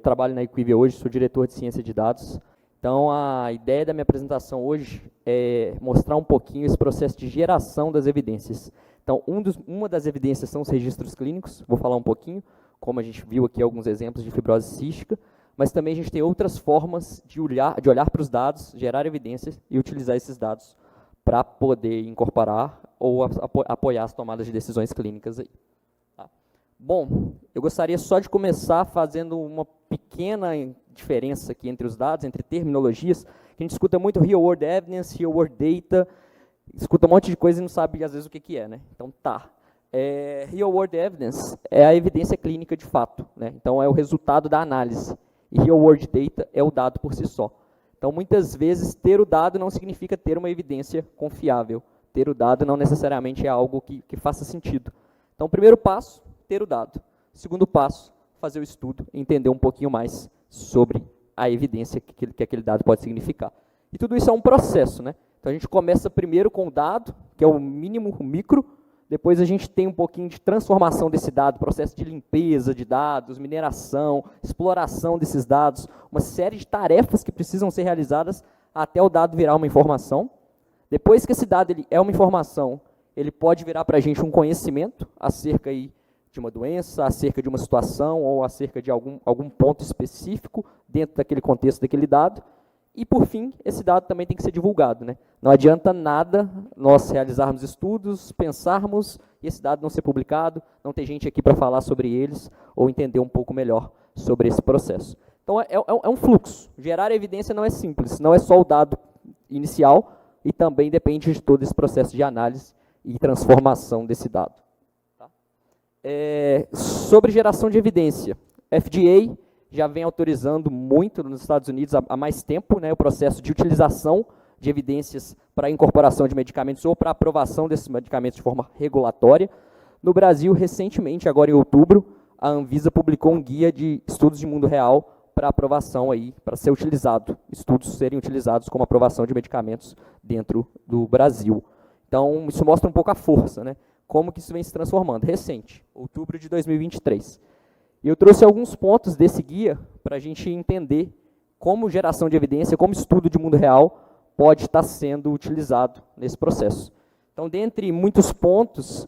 trabalho na Equivia hoje, sou diretor de ciência de dados. Então, a ideia da minha apresentação hoje é mostrar um pouquinho esse processo de geração das evidências. Então, uma das evidências são os registros clínicos, vou falar um pouquinho, como a gente viu aqui alguns exemplos de fibrose cística, mas também a gente tem outras formas de olhar para os dados, gerar evidências e utilizar esses dados para poder incorporar ou apoiar as tomadas de decisões clínicas aí. Tá? Bom, eu gostaria só de começar fazendo uma pequena diferença aqui entre os dados, entre terminologias, que a gente escuta muito real world evidence, real world data, escuta um monte de coisa e não sabe às vezes o que é, né? Então tá. Real world evidence é a evidência clínica de fato, né? Então é o resultado da análise. E real world data é o dado por si só. Então, muitas vezes, ter o dado não significa ter uma evidência confiável. Ter o dado não necessariamente é algo que faça sentido. Então, primeiro passo, ter o dado. Segundo passo, fazer o estudo e entender um pouquinho mais sobre a evidência que aquele dado pode significar. E tudo isso é um processo, né? Então, a gente começa primeiro com o dado, que é o mínimo, o micro. Depois a gente tem um pouquinho de transformação desse dado, processo de limpeza de dados, mineração, exploração desses dados, uma série de tarefas que precisam ser realizadas até o dado virar uma informação. Depois que esse dado é uma informação, ele pode virar para a gente um conhecimento acerca aí de uma doença, acerca de uma situação ou acerca de algum ponto específico dentro daquele contexto daquele dado. E, por fim, esse dado também tem que ser divulgado, né? Não adianta nada nós realizarmos estudos, pensarmos, e esse dado não ser publicado, não ter gente aqui para falar sobre eles, ou entender um pouco melhor sobre esse processo. Então, é um fluxo. Gerar evidência não é simples, não é só o dado inicial, e também depende de todo esse processo de análise e transformação desse dado. Tá? Sobre geração de evidência, FDA já vem autorizando muito nos Estados Unidos há mais tempo, né, o processo de utilização de evidências para incorporação de medicamentos ou para aprovação desses medicamentos de forma regulatória. No Brasil, recentemente, agora em outubro, a Anvisa publicou um guia de estudos de mundo real para aprovação, aí, para ser utilizado, estudos serem utilizados como aprovação de medicamentos dentro do Brasil. Então, isso mostra um pouco a força, né, como que isso vem se transformando. Recente, outubro de 2023. E eu trouxe alguns pontos desse guia para a gente entender como geração de evidência, como estudo de mundo real pode estar sendo utilizado nesse processo. Então, dentre muitos pontos,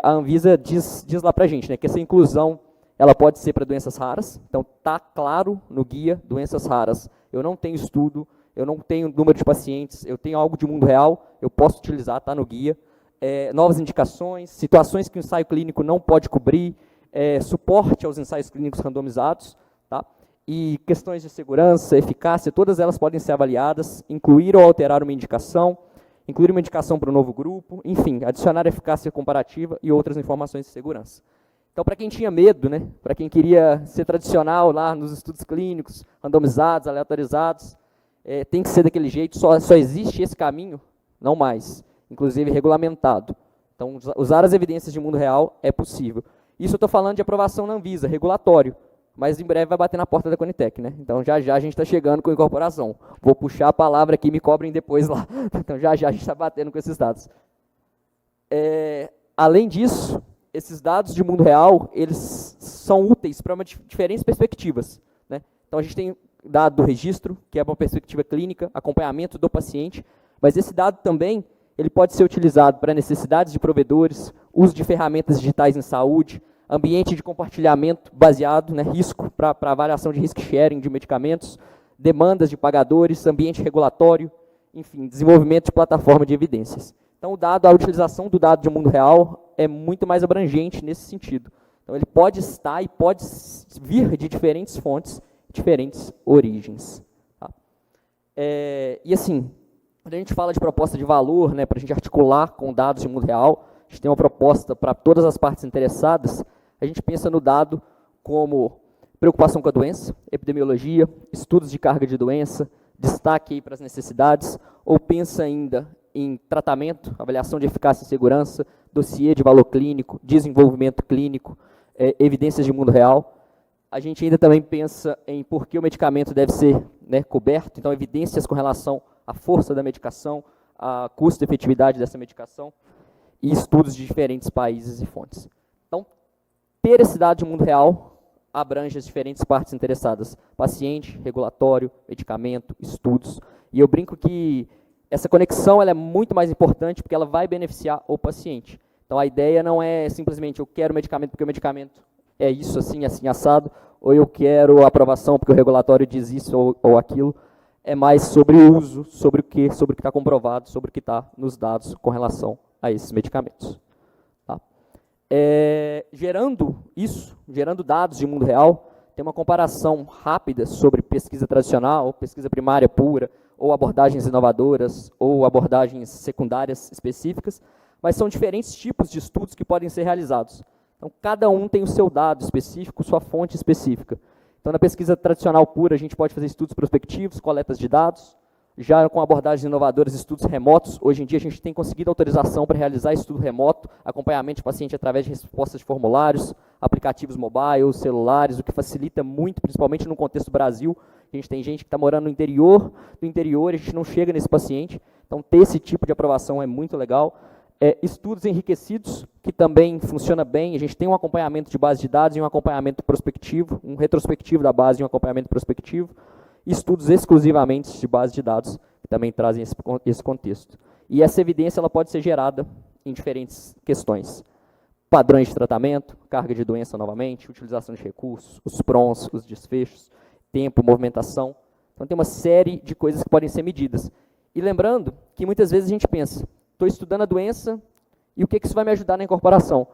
a Anvisa diz lá para a gente, né, que essa inclusão ela pode ser para doenças raras. Então, está claro no guia, doenças raras. Eu não tenho estudo, eu não tenho número de pacientes, eu tenho algo de mundo real, eu posso utilizar, está no guia. Novas indicações, situações que o ensaio clínico não pode cobrir, suporte aos ensaios clínicos randomizados, tá? E questões de segurança, eficácia, todas elas podem ser avaliadas, incluir ou alterar uma indicação, incluir uma indicação para um novo grupo, enfim, adicionar eficácia comparativa e outras informações de segurança. Então, para quem tinha medo, né, para quem queria ser tradicional lá nos estudos clínicos, randomizados, aleatorizados, tem que ser daquele jeito, só existe esse caminho, não mais, inclusive regulamentado. Então, usar as evidências de mundo real é possível. Isso eu estou falando de aprovação na Anvisa, regulatório, mas em breve vai bater na porta da Conitec, né? Então, já a gente está chegando com incorporação. Vou puxar a palavra aqui e me cobrem depois lá. Então, já a gente está batendo com esses dados. Além disso, esses dados de mundo real, eles são úteis para diferentes perspectivas, né? Então, a gente tem dado do registro, que é uma perspectiva clínica, acompanhamento do paciente, mas esse dado também ele pode ser utilizado para necessidades de provedores, uso de ferramentas digitais em saúde, ambiente de compartilhamento baseado, né, risco, para avaliação de risk sharing de medicamentos, demandas de pagadores, ambiente regulatório, enfim, desenvolvimento de plataforma de evidências. Então, a utilização do dado de mundo real é muito mais abrangente nesse sentido. Então, ele pode estar e pode vir de diferentes fontes, diferentes origens. Tá? E assim, quando a gente fala de proposta de valor, né, para a gente articular com dados de mundo real, a gente tem uma proposta para todas as partes interessadas, a gente pensa no dado como preocupação com a doença, epidemiologia, estudos de carga de doença, destaque para as necessidades, ou pensa ainda em tratamento, avaliação de eficácia e segurança, dossiê de valor clínico, desenvolvimento clínico, evidências de mundo real. A gente ainda também pensa em por que o medicamento deve ser, né, coberto, então evidências com relação à força da medicação, a custo-efetividade dessa medicação, e estudos de diferentes países e fontes. Então, ter esse dado de mundo real abrange as diferentes partes interessadas: paciente, regulatório, medicamento, estudos. E eu brinco que essa conexão ela é muito mais importante porque ela vai beneficiar o paciente. Então, a ideia não é simplesmente eu quero medicamento porque o medicamento é isso, assim, assim, assado, ou eu quero aprovação porque o regulatório diz isso ou aquilo. É mais sobre o uso, sobre o que está comprovado, sobre o que está nos dados com relação a esses medicamentos. Tá? Gerando isso, gerando dados de mundo real, tem uma comparação rápida sobre pesquisa tradicional, pesquisa primária pura, ou abordagens inovadoras, ou abordagens secundárias específicas, mas são diferentes tipos de estudos que podem ser realizados. Então, cada um tem o seu dado específico, sua fonte específica. Então, na pesquisa tradicional pura, a gente pode fazer estudos prospectivos, coletas de dados. Já com abordagens inovadoras, estudos remotos. Hoje em dia, a gente tem conseguido autorização para realizar estudo remoto, acompanhamento de paciente através de respostas de formulários, aplicativos mobile, celulares, o que facilita muito, principalmente no contexto do Brasil. A gente tem gente que está morando no interior do interior, a gente não chega nesse paciente. Então, ter esse tipo de aprovação é muito legal. Estudos enriquecidos, que também funciona bem. A gente tem um acompanhamento de base de dados e um acompanhamento prospectivo, um retrospectivo da base e um acompanhamento prospectivo. Estudos exclusivamente de base de dados, que também trazem esse contexto. E essa evidência ela pode ser gerada em diferentes questões. Padrões de tratamento, carga de doença novamente, utilização de recursos, os PRONs, os desfechos, tempo, movimentação. Então, tem uma série de coisas que podem ser medidas. E lembrando que muitas vezes a gente pensa, estou estudando a doença e o que isso vai me ajudar na incorporação?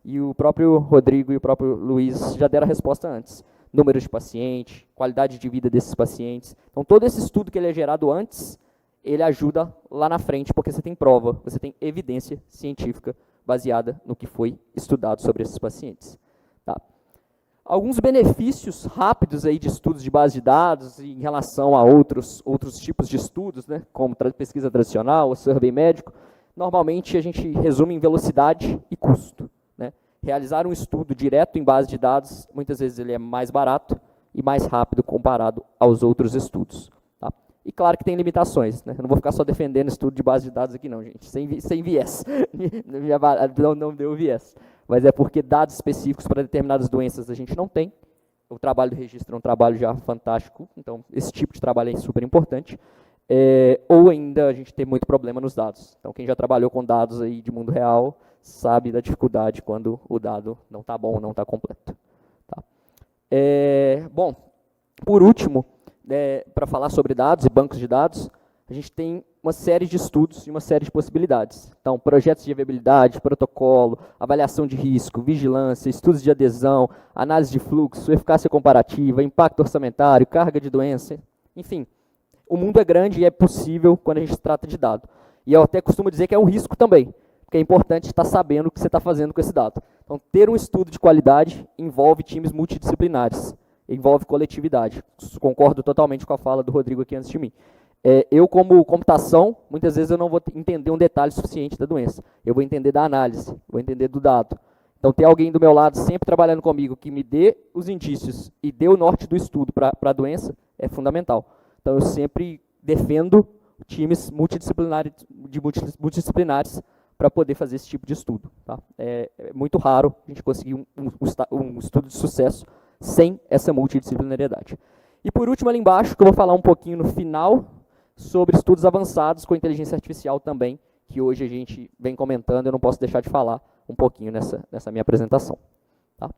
E o próprio Rodrigo e o próprio Luiz já deram a resposta antes. Números de paciente, qualidade de vida desses pacientes. Então, todo esse estudo que ele é gerado antes, ele ajuda lá na frente, porque você tem prova, você tem evidência científica baseada no que foi estudado sobre esses pacientes. Tá? Alguns benefícios rápidos aí de estudos de base de dados em relação a outros tipos de estudos, né, como pesquisa tradicional, ou survey médico. Normalmente, a gente resume em velocidade e custo. Né? Realizar um estudo direto em base de dados, muitas vezes ele é mais barato e mais rápido comparado aos outros estudos. Tá? E claro que tem limitações. Né? Eu não vou ficar só defendendo estudo de base de dados aqui não, gente, sem viés. Não deu viés. Mas é porque dados específicos para determinadas doenças a gente não tem. O trabalho do registro é um trabalho já fantástico, então esse tipo de trabalho é super importante. Ou ainda a gente tem muito problema nos dados. Então, quem já trabalhou com dados aí de mundo real sabe da dificuldade quando o dado não está bom, não está completo. Tá? Bom, por último, para falar sobre dados e bancos de dados, a gente tem uma série de estudos e uma série de possibilidades. Então, projetos de viabilidade, protocolo, avaliação de risco, vigilância, estudos de adesão, análise de fluxo, eficácia comparativa, impacto orçamentário, carga de doença, enfim. O mundo é grande e é possível quando a gente trata de dado. E eu até costumo dizer que é um risco também, porque é importante estar sabendo o que você está fazendo com esse dado. Então, ter um estudo de qualidade envolve times multidisciplinares, envolve coletividade. Concordo totalmente com a fala do Rodrigo aqui antes de mim. Eu, como computação, muitas vezes eu não vou entender um detalhe suficiente da doença. Eu vou entender da análise, vou entender do dado. Então, ter alguém do meu lado sempre trabalhando comigo que me dê os indícios e dê o norte do estudo para a doença é fundamental. Então, eu sempre defendo times multidisciplinares para poder fazer esse tipo de estudo. Tá? É muito raro a gente conseguir um estudo de sucesso sem essa multidisciplinariedade. E, por último, ali embaixo, que eu vou falar um pouquinho no final, sobre estudos avançados com inteligência artificial também, que hoje a gente vem comentando, eu não posso deixar de falar um pouquinho nessa minha apresentação. Tá?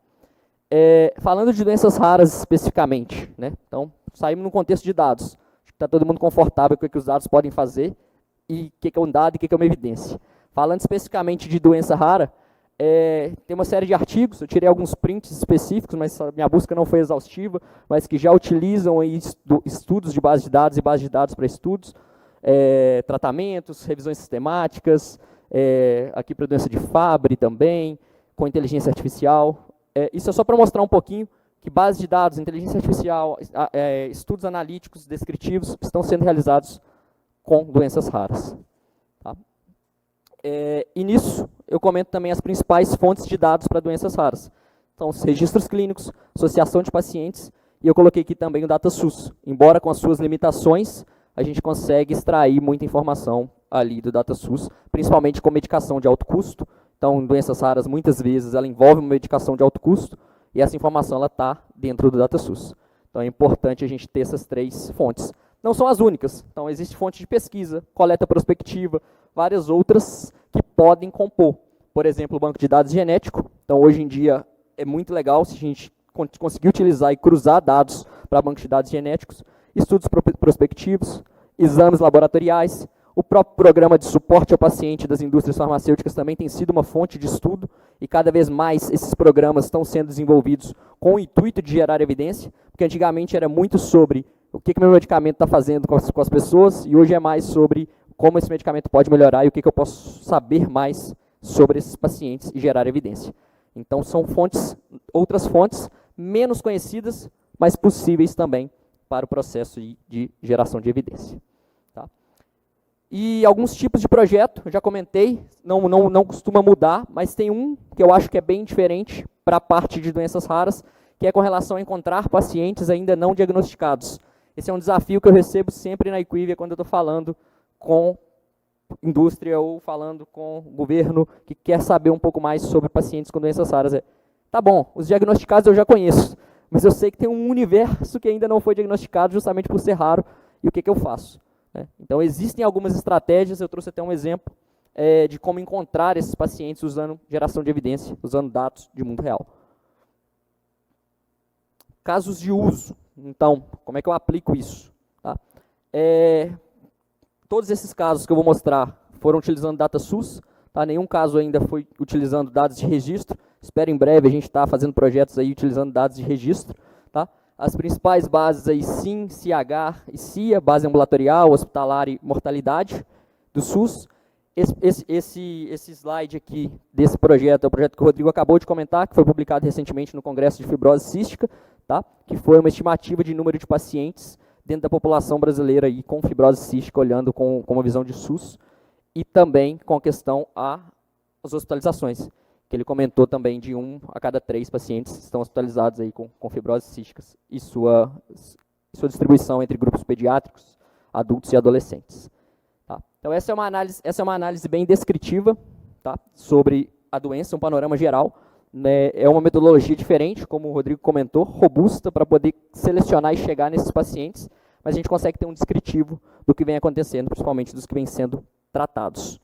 Falando de doenças raras especificamente, né? Então, saímos no contexto de dados. Acho que está todo mundo confortável com o que os dados podem fazer e o que é um dado e o que é uma evidência. Falando especificamente de doença rara, tem uma série de artigos, eu tirei alguns prints específicos, mas a minha busca não foi exaustiva, mas que já utilizam aí estudos de base de dados e base de dados para estudos, tratamentos, revisões sistemáticas, aqui para doença de Fabry também, com inteligência artificial. Isso é só para mostrar um pouquinho que base de dados, inteligência artificial, estudos analíticos, descritivos, estão sendo realizados com doenças raras. Tá? E nisso, eu comento também as principais fontes de dados para doenças raras. Então, os registros clínicos, associação de pacientes, e eu coloquei aqui também o DataSUS. Embora com as suas limitações, a gente consegue extrair muita informação ali do DataSUS, principalmente com medicação de alto custo. Então, em doenças raras, muitas vezes, ela envolve uma medicação de alto custo, E essa informação está dentro do DataSUS. Então, é importante a gente ter essas 3 fontes. Não são as únicas. Então, existe fonte de pesquisa, coleta prospectiva, várias outras que podem compor. Por exemplo, o banco de dados genético. Então, hoje em dia, é muito legal se a gente conseguir utilizar e cruzar dados para banco de dados genéticos, estudos prospectivos, exames laboratoriais. O próprio programa de suporte ao paciente das indústrias farmacêuticas também tem sido uma fonte de estudo, e cada vez mais esses programas estão sendo desenvolvidos com o intuito de gerar evidência, porque antigamente era muito sobre o que meu medicamento está fazendo com as pessoas, e hoje é mais sobre como esse medicamento pode melhorar e o que eu posso saber mais sobre esses pacientes e gerar evidência. Então, são outras fontes menos conhecidas, mas possíveis também para o processo de geração de evidência. Tá? E alguns tipos de projeto, eu já comentei, não costuma mudar, mas tem um que eu acho que é bem diferente para a parte de doenças raras, que é com relação a encontrar pacientes ainda não diagnosticados. Esse é um desafio que eu recebo sempre na Equivia quando eu estou falando com indústria ou falando com o governo que quer saber um pouco mais sobre pacientes com doenças raras. Tá bom, os diagnosticados eu já conheço, mas eu sei que tem um universo que ainda não foi diagnosticado justamente por ser raro, e o que eu faço? Então, existem algumas estratégias, eu trouxe até um exemplo de como encontrar esses pacientes usando geração de evidência, usando dados de mundo real. Casos de uso. Então, como é que eu aplico isso? Tá? Todos esses casos que eu vou mostrar foram utilizando DataSUS, tá? Nenhum caso ainda foi utilizando dados de registro. Espero em breve a gente estar fazendo projetos aí utilizando dados de registro. Tá? As principais bases aí, SIM, CH e CIA, base ambulatorial, hospitalar e mortalidade do SUS. Esse slide aqui desse projeto é o projeto que o Rodrigo acabou de comentar, que foi publicado recentemente no Congresso de Fibrose Cística, tá? Que foi uma estimativa de número de pacientes dentro da população brasileira aí, com fibrose cística, olhando com uma visão de SUS, e também com a questão às hospitalizações, que ele comentou também de 1 a cada 3 pacientes estão hospitalizados aí com fibrose císticas, e sua distribuição entre grupos pediátricos, adultos e adolescentes. Tá? Então, essa é uma análise bem descritiva, tá? Sobre a doença, um panorama geral. É uma metodologia diferente, como o Rodrigo comentou, robusta para poder selecionar e chegar nesses pacientes, mas a gente consegue ter um descritivo do que vem acontecendo, principalmente dos que vêm sendo tratados.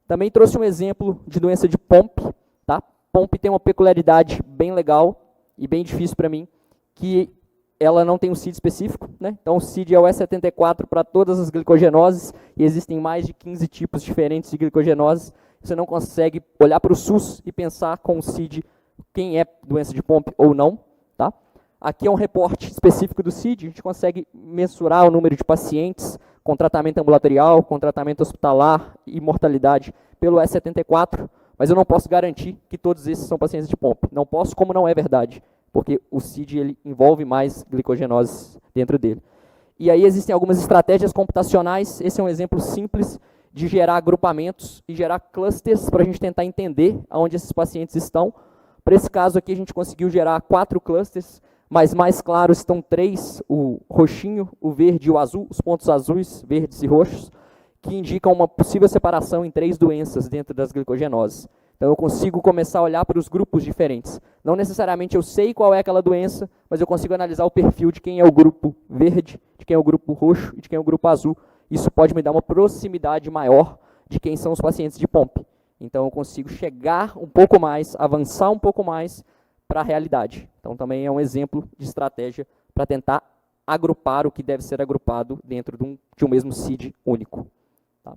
Também trouxe um exemplo de doença de POMP. Tá? POMP tem uma peculiaridade bem legal e bem difícil para mim, que ela não tem um CID específico. Né? Então, o CID é o E74 para todas as glicogenoses, e existem mais de 15 tipos diferentes de glicogenoses. Você não consegue olhar para o SUS e pensar com o CID quem é doença de POMP ou não. Tá? Aqui é um reporte específico do CID, a gente consegue mensurar o número de pacientes com tratamento ambulatorial, com tratamento hospitalar e mortalidade pelo E74, mas eu não posso garantir que todos esses são pacientes de POMP. Não posso, como não é verdade, porque o CID ele envolve mais glicogenoses dentro dele. E aí existem algumas estratégias computacionais, esse é um exemplo simples de gerar agrupamentos e gerar clusters para a gente tentar entender onde esses pacientes estão. Para esse caso aqui, a gente conseguiu gerar 4 clusters, mas mais claros estão 3, o roxinho, o verde e o azul, os pontos azuis, verdes e roxos, que indicam uma possível separação em 3 doenças dentro das glicogenoses. Então, eu consigo começar a olhar para os grupos diferentes. Não necessariamente eu sei qual é aquela doença, mas eu consigo analisar o perfil de quem é o grupo verde, de quem é o grupo roxo e de quem é o grupo azul. Isso pode me dar uma proximidade maior de quem são os pacientes de POMP. Então, eu consigo chegar um pouco mais, avançar um pouco mais para a realidade. Então, também é um exemplo de estratégia para tentar agrupar o que deve ser agrupado dentro de um mesmo CID único. Tá?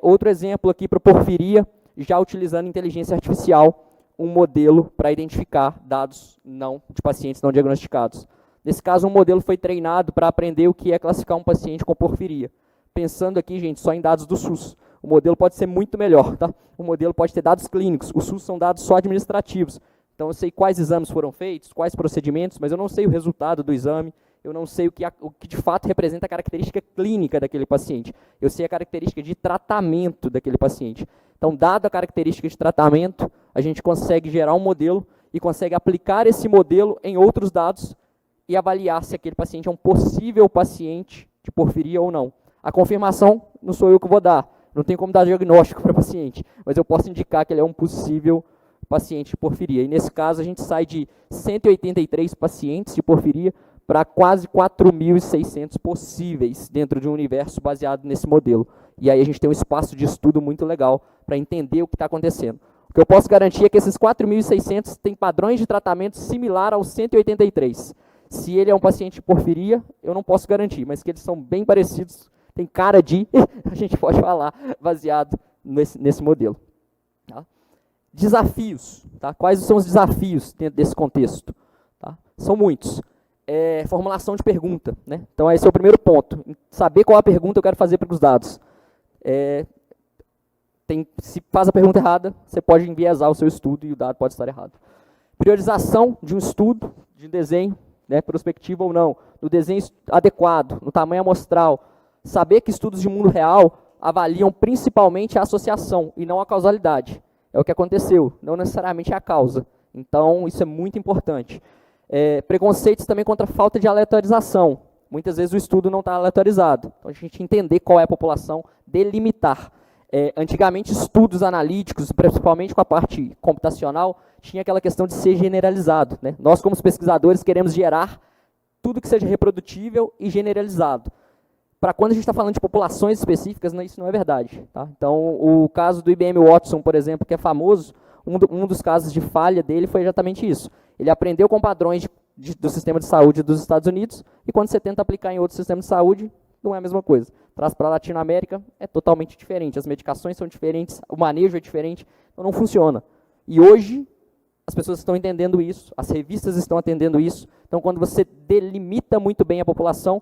Outro exemplo aqui para porfiria, já utilizando inteligência artificial, um modelo para identificar dados de pacientes não diagnosticados. Nesse caso, um modelo foi treinado para aprender o que é classificar um paciente com porfiria. Pensando aqui, gente, só em dados do SUS. O modelo pode ser muito melhor, tá? O modelo pode ter dados clínicos. O SUS são dados só administrativos. Então, eu sei quais exames foram feitos, quais procedimentos, mas eu não sei o resultado do exame, eu não sei o que de fato representa a característica clínica daquele paciente. Eu sei a característica de tratamento daquele paciente. Então, dada a característica de tratamento, a gente consegue gerar um modelo e consegue aplicar esse modelo em outros dados e avaliar se aquele paciente é um possível paciente de porfiria ou não. A confirmação não sou eu que vou dar, não tem como dar diagnóstico para o paciente, mas eu posso indicar que ele é um possível paciente de porfiria. E nesse caso a gente sai de 183 pacientes de porfiria para quase 4.600 possíveis dentro de um universo baseado nesse modelo. E aí a gente tem um espaço de estudo muito legal para entender o que está acontecendo. O que eu posso garantir é que esses 4.600 têm padrões de tratamento similar aos 183. Se ele é um paciente de porfiria, eu não posso garantir, mas que eles são bem parecidos, tem cara de, a gente pode falar, baseado nesse modelo. Tá? Desafios. Tá? Quais são os desafios dentro desse contexto? Tá? São muitos. Formulação de pergunta. Né? Então, esse é o primeiro ponto. Saber qual a pergunta eu quero fazer para os dados. Se faz a pergunta errada, você pode enviesar o seu estudo e o dado pode estar errado. Priorização de um estudo, de um desenho, né, prospectivo ou não, no desenho adequado, no tamanho amostral. Saber que estudos de mundo real avaliam principalmente a associação e não a causalidade. É o que aconteceu, não necessariamente a causa. Então, isso é muito importante. Preconceitos também contra a falta de aleatorização. Muitas vezes o estudo não está aleatorizado. Então, a gente entender qual é a população, delimitar. Antigamente, estudos analíticos, principalmente com a parte computacional, tinha aquela questão de ser generalizado. Né? Nós, como pesquisadores, queremos gerar tudo que seja reprodutível e generalizado. Para quando a gente está falando de populações específicas, isso não é verdade. Tá? Então, o caso do IBM Watson, por exemplo, que é famoso, um dos casos de falha dele foi exatamente isso. Ele aprendeu com padrões do sistema de saúde dos Estados Unidos, e quando você tenta aplicar em outro sistema de saúde, não é a mesma coisa. Traz para a Latinoamérica, é totalmente diferente. As medicações são diferentes, o manejo é diferente, então não funciona. E hoje, as pessoas estão entendendo isso, as revistas estão atendendo isso. Então, quando você delimita muito bem a população,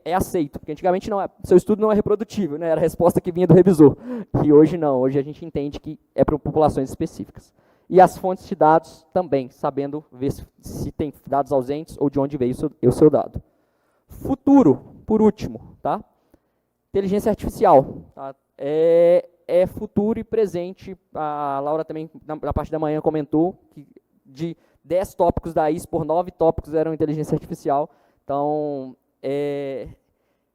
é aceito. Porque antigamente seu estudo não é reprodutível, né? Era a resposta que vinha do revisor. E hoje não, hoje a gente entende que é para populações específicas. E as fontes de dados também, sabendo ver se tem dados ausentes ou de onde veio o seu dado. Futuro, por último, tá? Inteligência artificial. Tá? É futuro e presente. A Laura também, na parte da manhã, comentou que de 10 tópicos da ISPOR, 9 tópicos eram inteligência artificial. Então,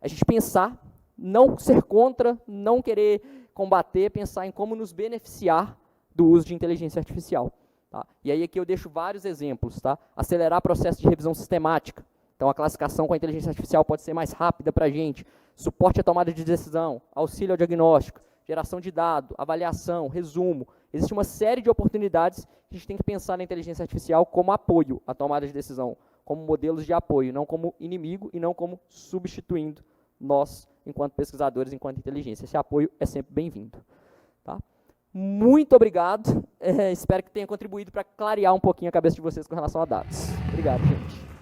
a gente pensar, não ser contra, não querer combater, pensar em como nos beneficiar do uso de inteligência artificial. Tá? E aí aqui eu deixo vários exemplos. Tá? Acelerar processo de revisão sistemática. Então, a classificação com a inteligência artificial pode ser mais rápida para a gente. Suporte à tomada de decisão, auxílio ao diagnóstico, geração de dado, avaliação, resumo. Existe uma série de oportunidades que a gente tem que pensar na inteligência artificial como apoio à tomada de decisão, como modelos de apoio, não como inimigo e não como substituindo nós, enquanto pesquisadores, enquanto inteligência. Esse apoio é sempre bem-vindo. Tá? Muito obrigado. Espero que tenha contribuído para clarear um pouquinho a cabeça de vocês com relação a dados. Obrigado, gente.